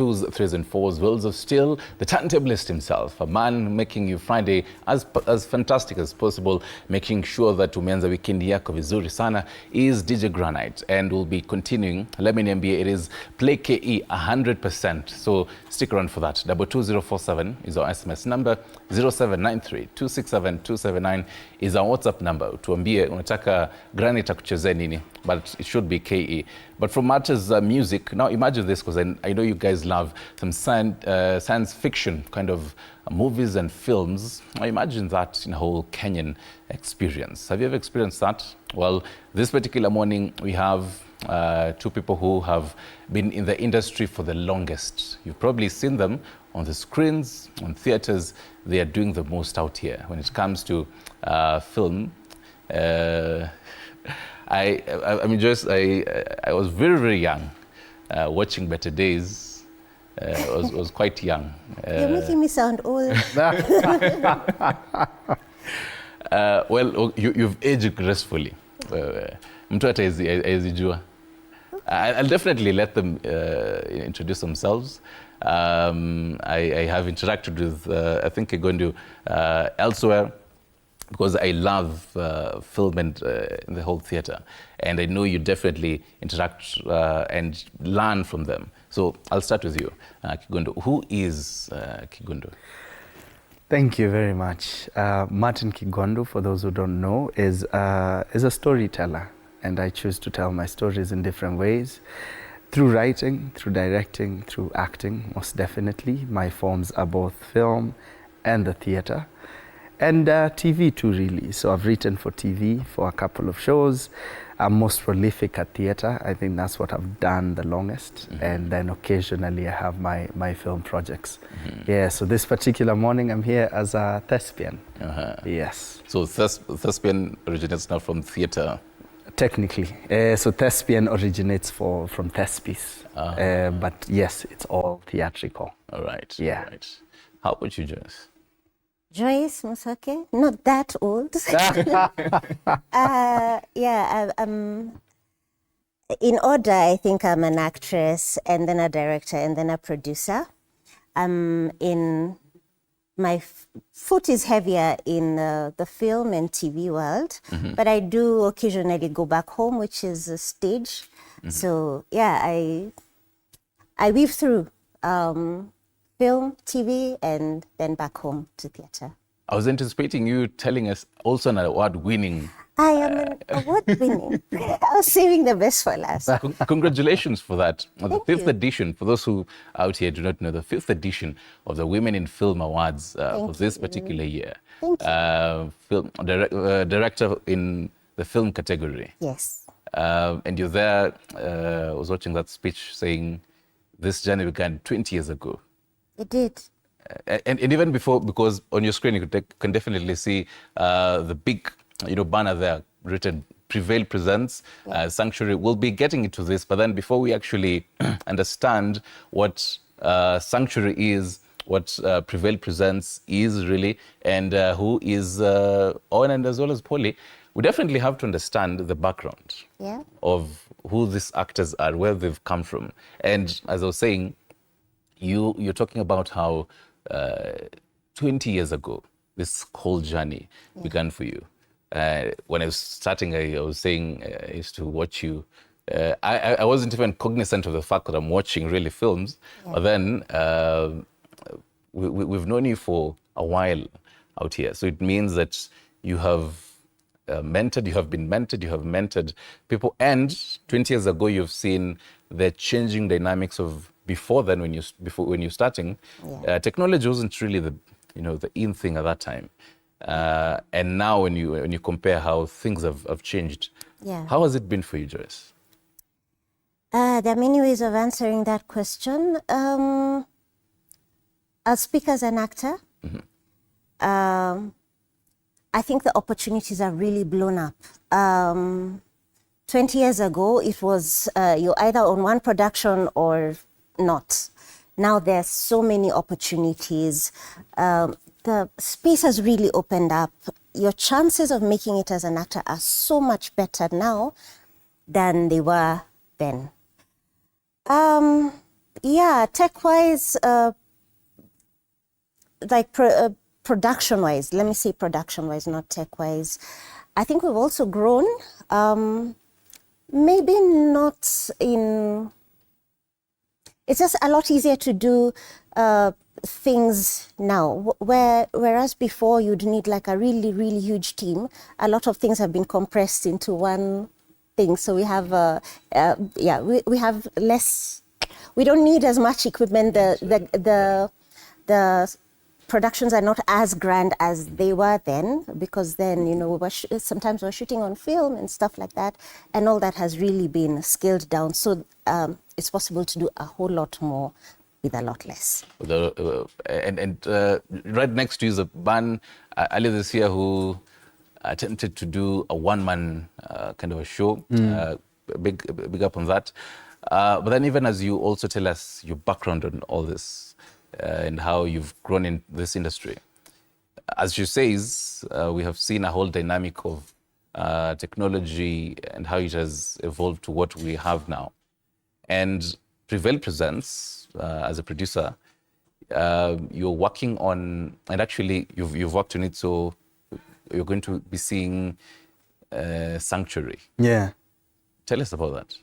twos, threes and fours, wheels of steel, the turntablist himself, a man making you Friday as fantastic as possible, making sure that umeanza weekend yako vizuri sana, is DJ Granite, and we'll be continuing. Let me name it is Play KE 100%. So stick around for that. 22047 is our SMS number. 0793 267 279 is our WhatsApp number. Tuambie unataka Granite akuchezee nini, but it should be KE. But from matters music, now imagine this, because I know you guys love some science fiction kind of movies and films. I imagine that in a whole Kenyan experience. Have you ever experienced that? Well, this particular morning we have two people who have been in the industry for the longest. You've probably seen them on the screens, on theaters. They are doing the most out here when it comes to film. I mean, Joyce, I was very, very young watching Better Days. I was quite young. You're making me sound old. Well, you've aged gracefully. Mtu hata haezi jua. I'll definitely let them introduce themselves. I have interacted with, I think, Kigondu elsewhere, because I love film and in the whole theater. And I know you definitely interact and learn from them. So I'll start with you, Kigondu. Who is Kigondu? Thank you very much. Martin Kigondu, for those who don't know, is a storyteller. And I choose to tell my stories in different ways. Through writing, through directing, through acting, most definitely. My forms are both film and the theater. And TV too, really. So I've written for TV for a couple of shows. I'm most prolific at theater. I think that's what I've done the longest. Mm-hmm. And then occasionally I have my film projects. Mm-hmm. Yeah, so this particular morning I'm here as a thespian. Uh-huh. Yes. So thespian originates now from theater? Technically. So thespian originates from thespis. Uh-huh. But yes, it's all theatrical. All right. Yeah. All right. How about you, Joyce? Joyce Musoke, not that old. Yeah, in order, I think I'm an actress, and then a director, and then a producer. My foot is heavier in the film and TV world, mm-hmm. but I do occasionally go back home, which is a stage. Mm-hmm. So yeah, I weave through film, TV, and then back home to theater. I was anticipating you telling us also an award-winning. I am an award-winning. I was saving the best for last. Congratulations for that. The fifth you. edition, for those who out here do not know, the fifth edition of the Women in Film Awards for this particular year. Thank you. Film director in the film category. Yes. And you're there. I was watching that speech saying this journey began 20 years ago. It did. And even before, because on your screen you can definitely see the big banner there written Prevail Presents, Sanctuary. We'll be getting into this, but then before we actually understand what Sanctuary is, what Prevail Presents is really, and who is Owen and as well as Polly, we definitely have to understand the background of who these actors are, where they've come from. And as I was saying, you're talking about how 20 years ago, this whole journey began for you. When I was starting, I was saying I used to watch you. I wasn't even cognizant of the fact that I'm watching really films. But then we've known you for a while out here. So it means that you have mentored, you have been mentored, you have mentored people. And 20 years ago, you've seen the changing dynamics of before then, when you're starting. Technology wasn't really the in thing at that time. And now when you compare how things have changed, how has it been for you, Joyce? There are many ways of answering that question. I'll speak as an actor. Mm-hmm. I think the opportunities are really blown up. 20 years ago, it was you're either on one production or not. Now there's so many opportunities. The space has really opened up. Your chances of making it as an actor are so much better now than they were then. Yeah, tech-wise, like production-wise, let me say production-wise, not tech-wise, I think we've also grown. Maybe not in... It's just a lot easier to do things now, whereas before you'd need like a really, really huge team. A lot of things have been compressed into one thing. So we have, we have less... We don't need as much equipment. The productions are not as grand as they were then, because then, you know, sometimes we're shooting on film and stuff like that, and all that has really been scaled down. So it's possible to do a whole lot more with a lot less. Right next to you is a man earlier this year who attempted to do a one-man kind of a show. Big up on that. But then even as you also tell us your background on all this, and how you've grown in this industry. As you say, we have seen a whole dynamic of technology and how it has evolved to what we have now. And Prevail Presents, as a producer, you're working on, and actually you've worked on it, so you're going to be seeing Sanctuary. Yeah. Tell us about that.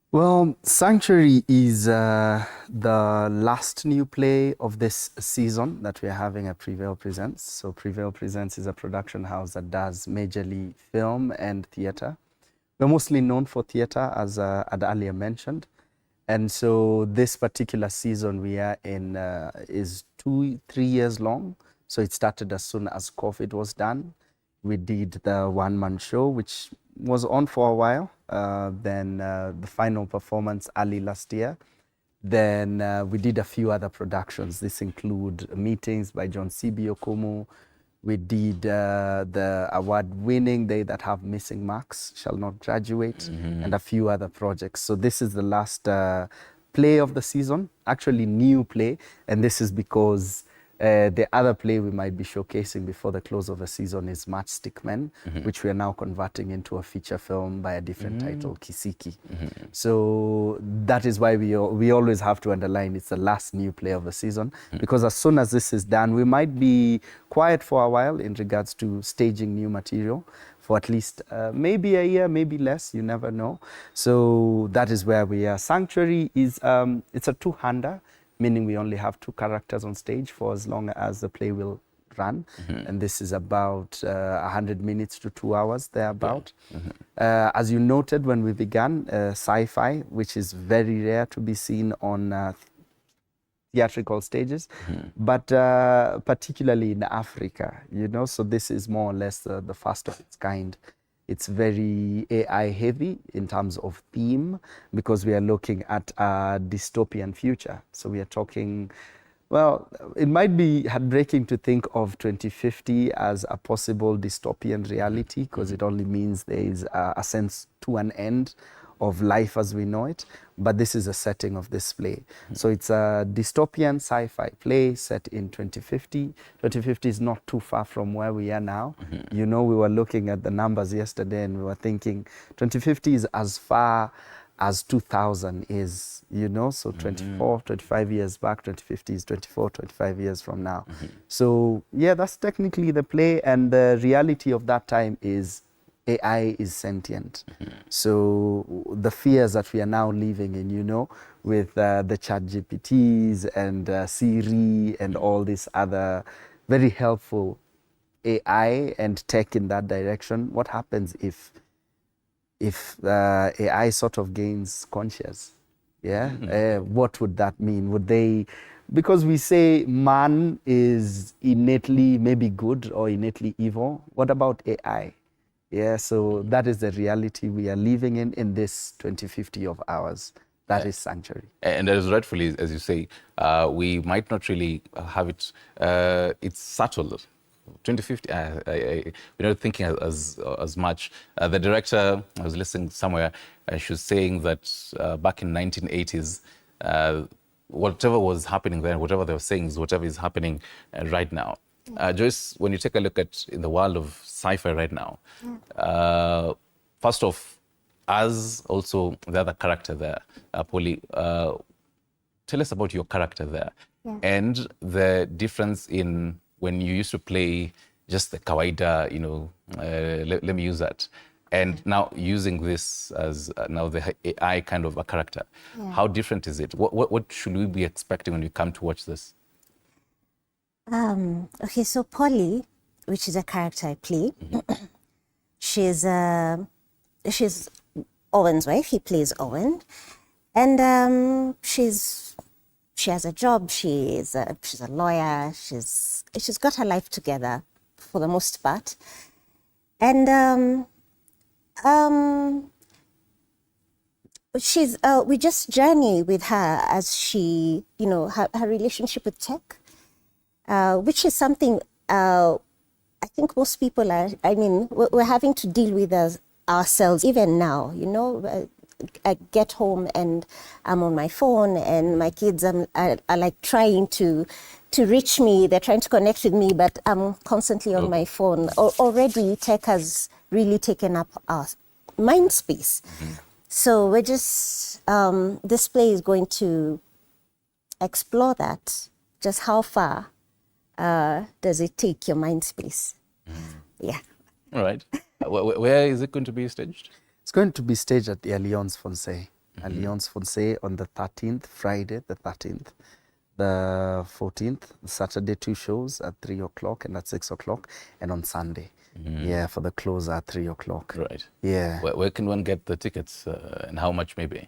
Well, Sanctuary is the last new play of this season that we're having at Prevail Presents. So Prevail Presents is a production house that does majorly film and theatre. We're mostly known for theatre, as I'd earlier mentioned. And so this particular season we are in is 2-3 years long. So it started as soon as COVID was done. We did the one-man show, which was on for a while. Then the final performance early last year. Then we did a few other productions. This include Meetings by John C.B. Okumu. We did the award-winning They That Have Missing Marks Shall Not Graduate, and a few other projects. So this is the last play of the season, actually new play, and this is because the other play we might be showcasing before the close of the season is Matchstick Men, which we are now converting into a feature film by a different title, Kisiki. So that is why we always have to underline it's the last new play of the season, because as soon as this is done, we might be quiet for a while in regards to staging new material for at least maybe a year, maybe less, you never know. So that is where we are. Sanctuary is, it's a two-hander, meaning we only have 2 characters on stage for as long as the play will run. And this is about 100 minutes to 2 hours, thereabout. As you noted when we began, sci-fi, which is very rare to be seen on theatrical stages, but particularly in Africa, you know, so this is more or less the first of its kind. It's very AI heavy in terms of theme, because we are looking at a dystopian future. So we are talking, well, it might be heartbreaking to think of 2050 as a possible dystopian reality, because it only means there is a sense to an end of life as we know it. But this is a setting of this play. So it's a dystopian sci-fi play set in 2050. 2050 is not too far from where we are now. You know, we were looking at the numbers yesterday and we were thinking 2050 is as far as 2000 is, you know, so 25 years back, 2050 is 25 years from now. So yeah, that's technically the play, and the reality of that time is AI is sentient. So the fears that we are now living in, you know, with the chat GPTs and Siri and all these other very helpful AI and tech in that direction, what happens if AI sort of gains conscious? Yeah, what would that mean? Would they, because we say man is innately maybe good or innately evil, what about AI? Yeah, so that is the reality we are living in this 2050 of ours. That is Sanctuary. And as rightfully, as you say, we might not really have it, it's subtle. 2050, we're not thinking as much. The director, I was listening somewhere, she was saying that back in 1980s, whatever was happening then, whatever they were saying is whatever is happening right now. Joyce, when you take a look at in the world of sci-fi right now, first off, as also the other character there, Polly, tell us about your character there, Yeah. and the difference in when you used to play just the kawaida, let me use that, and now using this as now the AI kind of a character. Yeah. How different is it? What should we be expecting when we come to watch this? Okay, so Polly, which is a character I play, she's Owen's wife. He plays Owen, and she has a job. She's a lawyer. She's got her life together for the most part, and we just journey with her as she, her relationship with tech, which is something I think most people are, we're having to deal with ourselves even now, I get home and I'm on my phone and my kids are like trying to reach me. They're trying to connect with me, but I'm constantly on my phone. Already tech has really taken up our mind space. So we're just, this play is going to explore that, just how far does it take your mind space? Yeah. All right. Where is it going to be staged? It's going to be staged at the Alliance Française. Alliance Française on the 13th, Friday the 13th. The 14th, Saturday, 2 shows at 3 o'clock and at 6 o'clock. And on Sunday, for the close at 3 o'clock. Right. Yeah. Where can one get the tickets and how much maybe?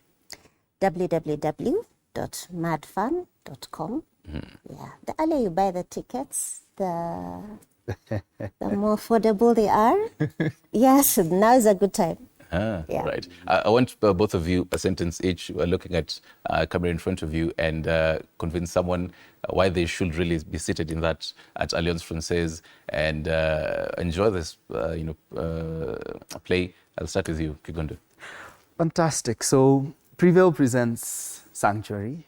www.madfan.com. Yeah. The earlier you buy the tickets, the more affordable they are. Yes, now is a good time. Yeah. Right. I want both of you a sentence each. We're looking at camera in front of you and convince someone why they should really be seated in that at Alliance Française and enjoy this, play. I'll start with you, Kigondu. Fantastic. So Prevail presents Sanctuary,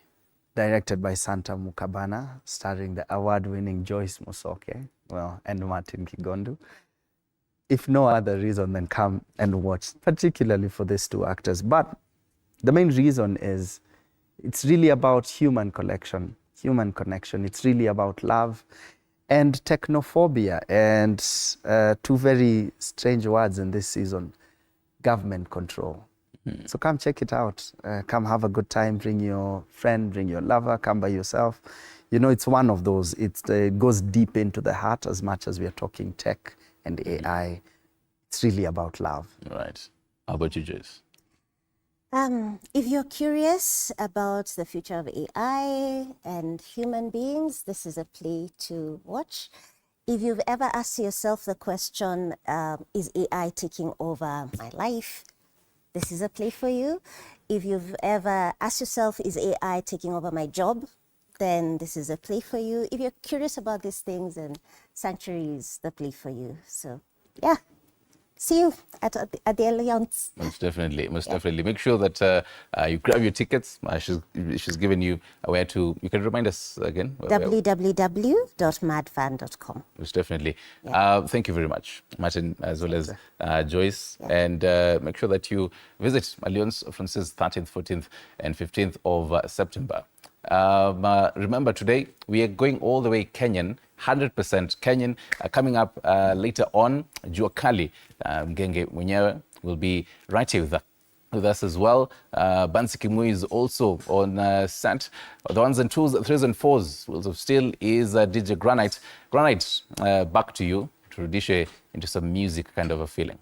directed by Santa Mukabana, starring the award-winning Joyce Musoke, and Martin Kigondu. If no other reason than come and watch, particularly for these 2 actors. But the main reason is it's really about human connection. It's really about love and technophobia and 2 very strange words in this season, government control. So come check it out. Come have a good time. Bring your friend, bring your lover, come by yourself. It's one of those. It goes deep into the heart as much as we are talking tech and AI. It's really about love. Right. How about you, Joyce? If you're curious about the future of AI and human beings, this is a play to watch. If you've ever asked yourself the question, is AI taking over my life? This is a play for you. If you've ever asked yourself, is AI taking over my job? Then this is a play for you. If you're curious about these things, then Sanctuary is the play for you. So, yeah. See you at the Alliance. Most definitely. Make sure that you grab your tickets. She's given you where to. You can remind us again. www.madfan.com. Most definitely. Yeah. Thank you very much, Martin, as well as Joyce. Yeah. And make sure that you visit Alliance Française 13th, 14th, and 15th of September. Remember, today we are going all the way Kenyan, 100% Kenyan. Coming up later on, Jua Kali Mgenge mwenyewe will be right here with us as well. Bansi Kimui is also on set. The 1s and 2s, 3s and 4s, Wheels of Steel is DJ Granite. Granite, back to you to rudishe into some music kind of a feeling.